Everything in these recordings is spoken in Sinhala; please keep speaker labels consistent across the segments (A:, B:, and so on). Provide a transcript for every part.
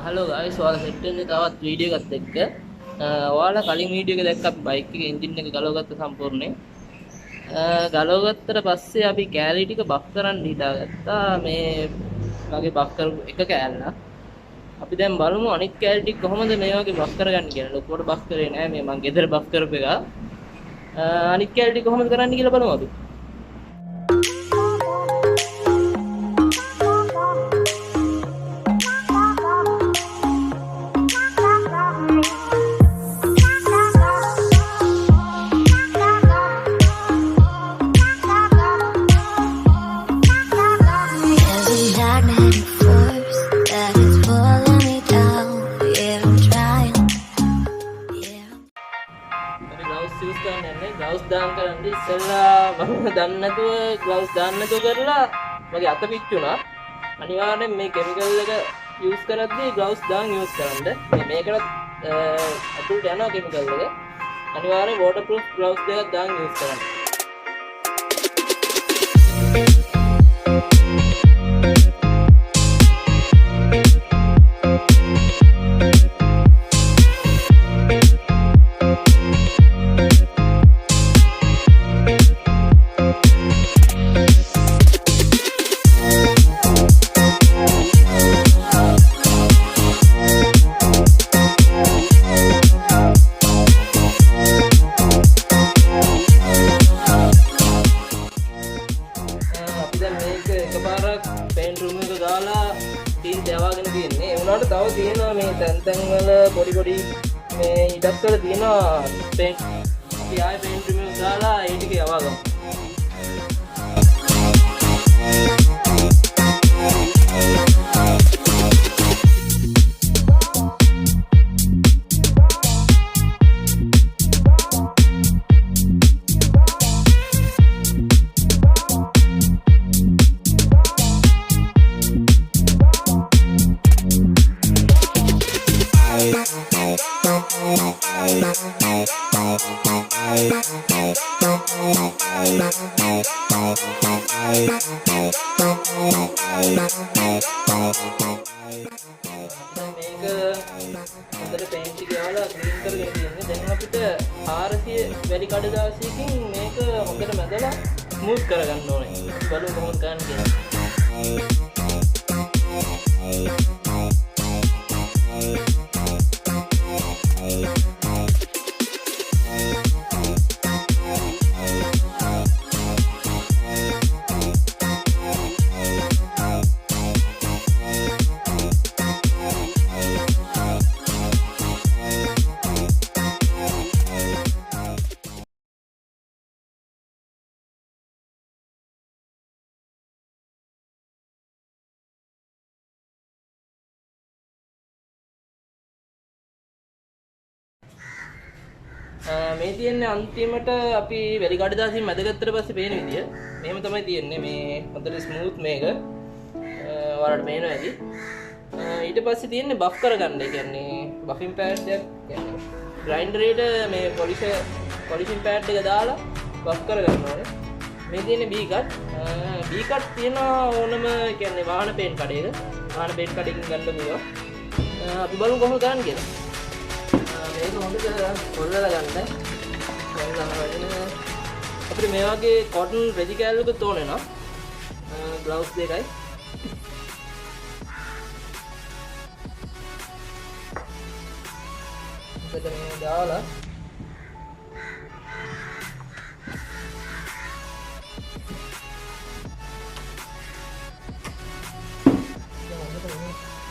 A: හලෝ ගයිස් ඔයාලා සෙට් වෙන්නේ තවත් වීඩියෝ එකත් එක්ක. ඔයාලා කලින් වීඩියෝ එක දැක්ක අපි බයික් එකේ එන්ජින් එක ගලවගත්ත සම්පූර්ණයෙන්. ගලවගත්තට පස්සේ අපි කෑලි ටික බෆ් කරන්න හිතාගත්තා. මේ වගේ බෆ් කරපු එක කෑල්ල. අපි දැන් බලමු අනිත් කෑලි ටික කොහොමද මේ වගේ බෆ් කරගන්නේ කියලා. ලොකුවට බෆ් කරේ නෑ මේ මං ගෙදර බෆ් කරපු එක. අනිත් කෑලි ටික කොහොමද කරන්නේ කියලා බලමු අපි. ග්ලව්ස් දාන්න කරන්නේ ඉස්සෙල්ලා මම දන්නේ නැතුව ග්ලව්ස් දාන්න නැතුව කරලා මගේ අත පිච්චුණා. අනිවාර්යෙන් මේ කෙමිකල් එක යූස් කරද්දී ග්ලව්ස් දාන් යූස් කරන්න. මේකට අතුලට යනවා කෙමිකල් එක. අනිවාර්යෙන් වෝටර්ප්‍රූෆ් ග්ලව්ස් දෙකක් දාන් යූස් කරන්න. පේන්ට් රූම් එක දාලා ටීන් දවාගෙන තියෙන්නේ. ඒ වුණාට තව තියෙනවා මේ තැන් වල පොඩි මේ ඉඩක් වල තියෙනවා පේන්ට්. අපි ආයෙ පේන්ට් රූම් එක දාලා ඒ ටික යවා ගමු. හොඳට පේන්ට් එක ගාලා ක්ලීන් කරගෙන තියෙන්නේ. දැන් අපිට 400 වැඩි කඩදාසියකින් මේක හොඳට මැදලා ස්මූත් කරගන්න ඕනේ. බලමු කොහොමද කරන්නේ කියලා. මේ තියෙන්නේ අන්තිමට අපි වැලි කඩදාසියෙන් මැදගත්තට පස්සේ පේන විදිය. මෙහෙම තමයි තියෙන්නේ මේ හොඳට ස්මූත් මේක. ඔයාලට පේනවා ඇති. ඊට පස්සේ තියෙන්නේ බෆ් කරගන්න. ඒ කියන්නේ බෆින් පෑඩ් එකක් කියන්නේ ග්‍රයින්ඩරේට මේ පොලිෂින් පෑඩ් එක දාලා බෆ් කරගන්න ඕනේ. මේ තියෙන්නේ බී කට්. බී කට් තියෙන ඕනම කියන්නේ වාහන පේන්ට් කඩේක. වාහන පේන්ට් කඩේකින් ගන්න පුළුවන්. අපි බලමු කොහොමද කරන්නේ කියලා. මේක හොඳට හොල්ලලා ගන්න. අපිට මේ වගේ කොටන් රෙදි කෑල්ලක තෝරනවා. ග්ලව්ස් දෙකයි. අපිට මේ දාලා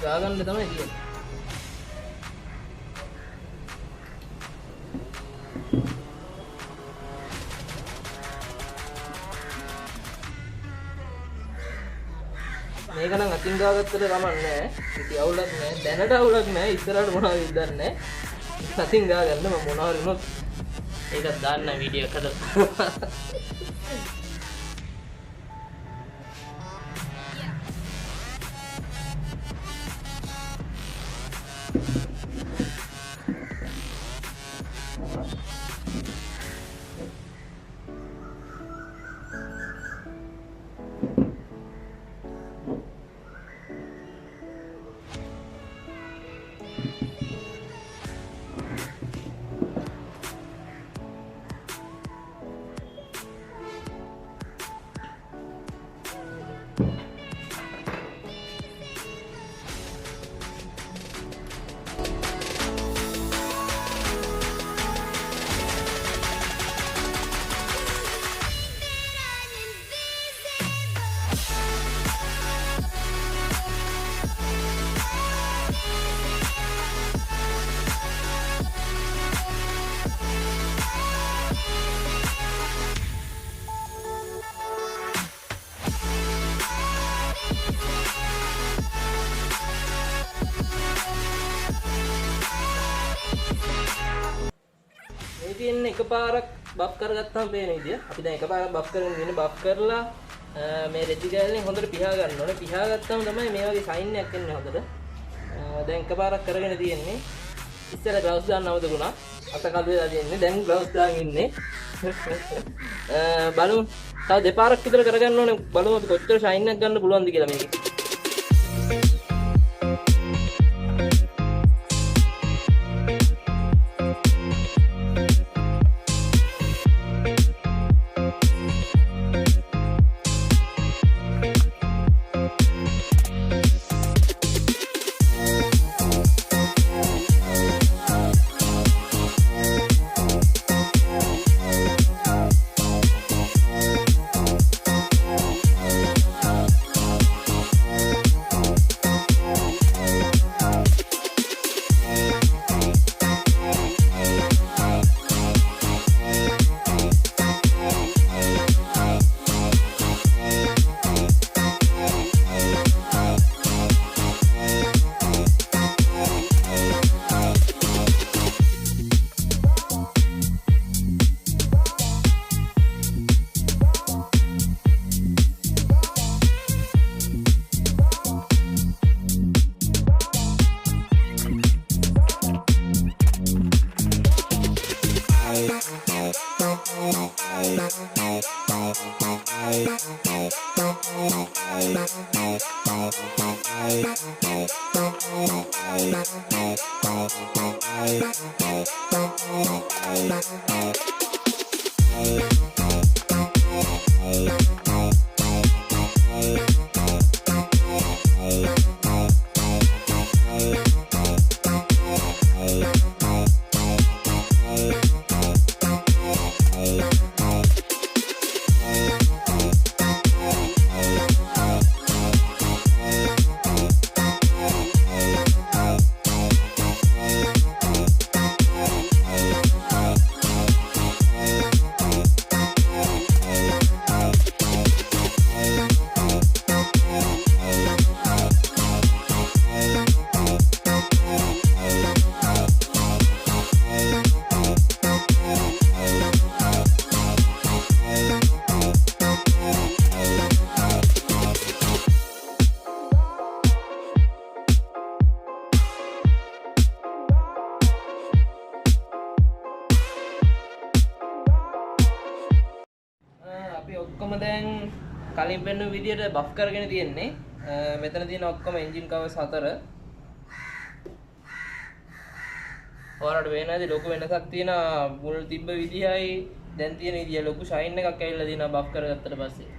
A: ගාගන්න තමයි තියෙන්නේ. මේක නම් අතින් ගාගත්තට කමක් නැහැ. ඉතින් අවුලක් නැහැ. දැනට අවුලක් නැහැ. ඉස්සරහට මොනවද ඉදන්නේ නැහැ. අතින් ගාගන්න මම මොනවාරි වුණොත් ඒකත් දාන්න වීඩියෝ එකකට. තියෙන්නේ එකපාරක් බෆ් කරගත්තාම පේන විදිය. අපි දැන් එකපාරක් බෆ් කරගෙන ඉන්නේ. බෆ් කරලා මේ රෙදි කෑල්ලෙන් හොඳට පිහා ගන්න ඕනේ. පිහා ගත්තාම තමයි මේ වගේ ෂයින් එකක් එන්නේ හොඳට. දැන් එකපාරක් කරගෙන තියෙන්නේ. ඉස්සෙල්ලා ග්ලව්ස් දාන්න අවදුණා. අත කඩුවේ දාලා ඉන්නේ. දැන් ග්ලව්ස් දාගෙන ඉන්නේ. බලමු. තව දෙපාරක් විතර කරගන්න ඕනේ. බලමු අපි කොච්චර ෂයින් එකක් ගන්න පුළුවන්ද කියලා මේකේ. ඔක්කොම දැන් කලින් පෙන්වපු විදියට බෆ් කරගෙන තියෙන්නේ. මෙතන තියෙන ඔක්කොම එන්ජින් කවර්ස් 4. ඔයාලට වෙනවාද ලොකු වෙනසක් තියෙනවා මුල් තිබ්බ විදියයි දැන් තියෙන විදිය ලොකු ෂයින් එකක් ඇවිල්ලා තියෙනවා බෆ් කරගත්තට පස්සේ.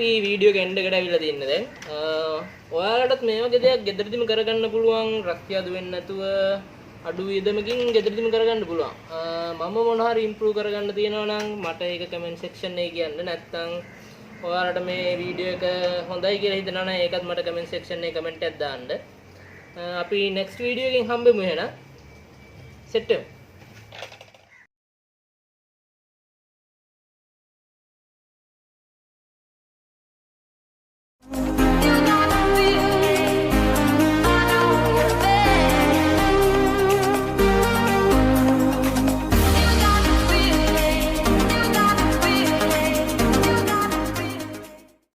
A: අපි වීඩියෝ එක එන්ඩ් එකට ඇවිල්ලා තින්නේ දැන්. ඔයාලටත් මේ වගේ දෙයක් ගෙදරදිම කරගන්න පුළුවන් රක්තිය අඩු වෙන්නේ නැතුව අඩු වියදමකින් ගෙදරදිම කරගන්න පුළුවන්. මම මොන හරි ඉම්ප්‍රූව් කරගන්න තියෙනවා නම් මට ඒක කමෙන්ට් සෙක්ෂන් එකේ කියන්න. නැත්නම් ඔයාලට මේ වීඩියෝ එක හොඳයි කියලා හිතනවා නම් ඒකත් මට කමෙන්ට් සෙක්ෂන් එකේ කමෙන්ට් එකක් දාන්න. අපි නෙක්ස්ට් වීඩියෝ එකකින් හම්බෙමු එහෙනම්. සෙට් වෙමු.